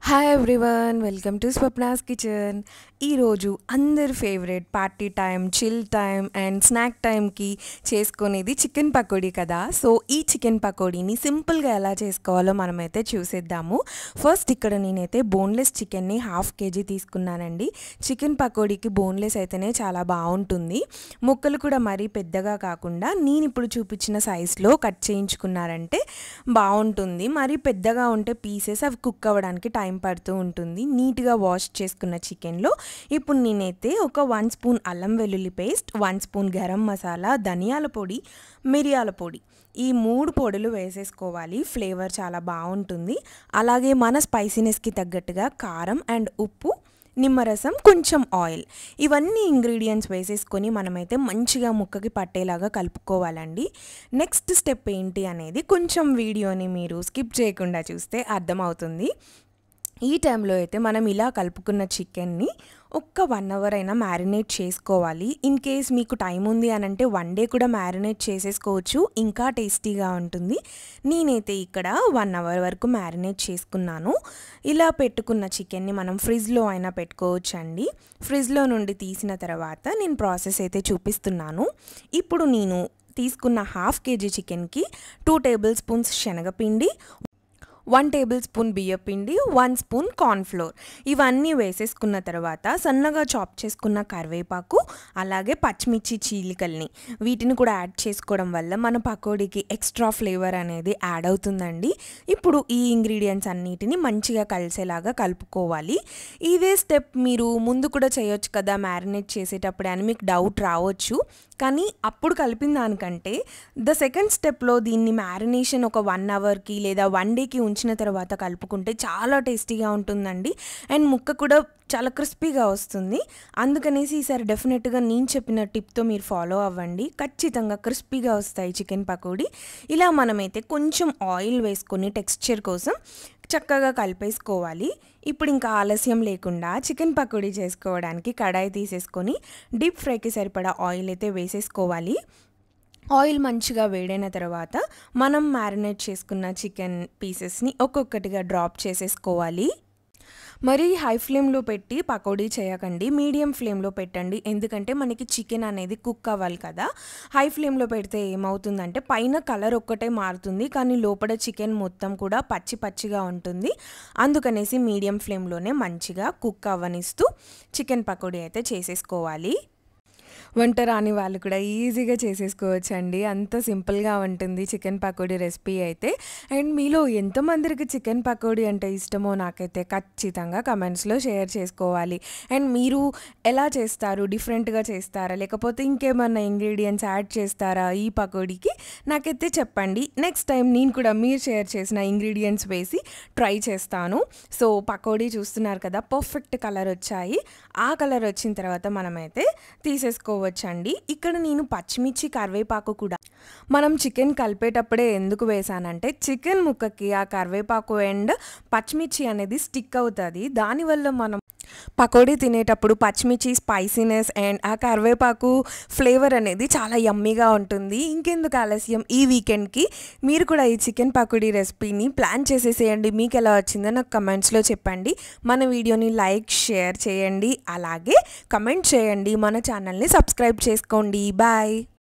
Hi everyone, welcome to Swapna's kitchen. ఈరోజు అందరి favourite party time, chill time and snack టైంకి చేసుకునేది చికెన్ పకోడీ కదా. సో ఈ చికెన్ పకోడీని సింపుల్గా ఎలా చేసుకోవాలో మనమైతే చూసేద్దాము. ఫస్ట్ ఇక్కడ నేనైతే బోన్లెస్ చికెన్ని 1/2 kg తీసుకున్నానండి. చికెన్ పకోడీకి బోన్లెస్ అయితేనే చాలా బాగుంటుంది. ముక్కలు కూడా మరీ పెద్దగా కాకుండా నేను ఇప్పుడు చూపించిన సైజులో కట్ చేయించుకున్నారంటే బాగుంటుంది. మరీ పెద్దగా ఉంటే పీసెస్ అవి కుక్ అవ్వడానికి టైం పడుతూ ఉంటుంది. నీట్గా వాష్ చేసుకున్న చికెన్లో ఇప్పుడు నేనైతే ఒక 1 స్పూన్ అల్లం వెల్లుల్లి పేస్ట్, 1 స్పూన్ గరం మసాలా, ధనియాల పొడి, మిరియాల పొడి, ఈ 3 పొడులు వేసేసుకోవాలి. ఫ్లేవర్ చాలా బాగుంటుంది. అలాగే మన స్పైసీనెస్కి తగ్గట్టుగా కారం అండ్ ఉప్పు, నిమ్మరసం, కొంచెం ఆయిల్, ఇవన్నీ ఇంగ్రీడియంట్స్ వేసేసుకొని మనమైతే మంచిగా ముక్కకి పట్టేలాగా కలుపుకోవాలండి. నెక్స్ట్ స్టెప్ ఏంటి అనేది కొంచెం వీడియోని మీరు స్కిప్ చేయకుండా చూస్తే అర్థమవుతుంది. ఈ టైంలో అయితే మనం ఇలా కలుపుకున్న చికెన్ని ఒక్క 1 అవర్ అయినా మ్యారినేట్ చేసుకోవాలి. ఇన్ కేస్ మీకు టైం ఉంది అని అంటే 1 డే కూడా మ్యారినేట్ చేసేసుకోవచ్చు, ఇంకా టేస్టీగా ఉంటుంది. నేనైతే ఇక్కడ 1 అవర్ వరకు మ్యారినేట్ చేసుకున్నాను. ఇలా పెట్టుకున్న చికెన్ని మనం ఫ్రిడ్జ్లో అయినా పెట్టుకోవచ్చు అండి. ఫ్రిడ్జ్లో నుండి తీసిన తర్వాత నేను ప్రాసెస్ అయితే చూపిస్తున్నాను. ఇప్పుడు నేను తీసుకున్న 1/2 kg చికెన్కి 2 టేబుల్ స్పూన్స్ శనగపిండి, 1 టేబుల్ స్పూన్ బియ్యపిండి, 1 స్పూన్ కార్న్ఫ్లోర్, ఇవన్నీ వేసేసుకున్న తర్వాత సన్నగా చాప్ చేసుకున్న కరివేపాకు, అలాగే పచ్చిమిర్చి చీలికల్ని వీటిని కూడా యాడ్ చేసుకోవడం వల్ల మన పకోడీకి ఎక్స్ట్రా ఫ్లేవర్ అనేది యాడ్ అవుతుందండి. ఇప్పుడు ఈ ఇంగ్రీడియంట్స్ అన్నిటిని మంచిగా కలిసేలాగా కలుపుకోవాలి. ఇదే స్టెప్ మీరు ముందు కూడా చేయొచ్చు కదా మ్యారినేట్ చేసేటప్పుడే అని మీకు డౌట్ రావచ్చు. కానీ అప్పుడు కలిపిన దానికంటే ద సెకండ్ స్టెప్లో దీన్ని మ్యారినేషన్ ఒక 1 అవర్కి లేదా 1 డేకి ఉంచిన తర్వాత కలుపుకుంటే చాలా టేస్టీగా ఉంటుందండి. అండ్ ముక్క కూడా చాలా క్రిస్పీగా వస్తుంది. అందుకనేసి ఈసారి డెఫినెట్గా నేను చెప్పిన టిప్తో మీరు ఫాలో అవ్వండి. ఖచ్చితంగా క్రిస్పీగా వస్తాయి చికెన్ పకోడీ. ఇలా మనమైతే కొంచెం ఆయిల్ వేసుకొని టెక్స్చర్ కోసం చక్కగా కలిపేసుకోవాలి. ఇప్పుడు ఇంకా ఆలస్యం లేకుండా చికెన్ పకోడీ చేసుకోవడానికి కడాయి తీసేసుకొని డీప్ ఫ్రైకి సరిపడా ఆయిల్ అయితే వేసేసుకోవాలి. ఆయిల్ మంచిగా వేడైన తర్వాత మనం మ్యారినేట్ చేసుకున్న చికెన్ పీసెస్ని ఒక్కొక్కటిగా డ్రాప్ చేసేసుకోవాలి. మరి హై ఫ్లేమ్లో పెట్టి పకోడీ చేయకండి, మీడియం ఫ్లేమ్లో పెట్టండి. ఎందుకంటే మనకి చికెన్ అనేది కుక్ అవ్వాలి కదా. హై ఫ్లేమ్లో పెడితే ఏమవుతుందంటే పైన కలర్ ఒక్కటే మారుతుంది, కానీ లోపల చికెన్ మొత్తం కూడా పచ్చి పచ్చిగా ఉంటుంది. అందుకనేసి మీడియం ఫ్లేమ్లోనే మంచిగా కుక్ అవ్వనిస్తూ చికెన్ పకోడీ అయితే చేసేసుకోవాలి. వంట రాని వాళ్ళు కూడా ఈజీగా చేసేసుకోవచ్చు అండి. అంత సింపుల్గా ఉంటుంది చికెన్ పకోడీ రెసిపీ అయితే. అండ్ మీలో ఎంతమందికి చికెన్ పకోడీ అంటే ఇష్టమో నాకైతే ఖచ్చితంగా కమెంట్స్లో షేర్ చేసుకోవాలి. అండ్ మీరు ఎలా చేస్తారు, డిఫరెంట్గా చేస్తారా లేకపోతే ఇంకేమన్నా ఇంగ్రీడియంట్స్ యాడ్ చేస్తారా ఈ పకోడీకి, నాకైతే చెప్పండి. నెక్స్ట్ టైం నేను కూడా మీరు షేర్ చేసిన ఇంగ్రీడియంట్స్ వేసి ట్రై చేస్తాను. సో పకోడీ చూస్తున్నారు కదా, పర్ఫెక్ట్ కలర్ వచ్చాయి. ఆ కలర్ వచ్చిన తర్వాత మనమైతే తీసేసుకోవచ్చండి. ఇక్కడ నేను పచ్చిమిర్చి, కరివేపాకు కూడా మనం చికెన్ కలిపేటప్పుడే ఎందుకు వేసానంటే చికెన్ ముక్కకి ఆ కరివేపాకు అండ్ పచ్చిమిర్చి అనేది స్టిక్ అవుతుంది. దానివల్ల మనం పకోడీ తినేటప్పుడు పచ్చిమిర్చి స్పైసీనెస్ అండ్ ఆ కరివేపాకు ఫ్లేవర్ అనేది చాలా యమ్మీగా ఉంటుంది. ఇంకెందుకు ఆలస్యం, ఈ వీకెండ్కి మీరు కూడా ఈ చికెన్ పకోడీ రెసిపీని ప్లాన్ చేసేసేయండి. మీకు ఎలా వచ్చిందో నాకు కమెంట్స్లో చెప్పండి. మన వీడియోని లైక్, షేర్ చేయండి, అలాగే కమెంట్ చేయండి. మన ఛానల్ని సబ్స్క్రైబ్ చేసుకోండి. బాయ్.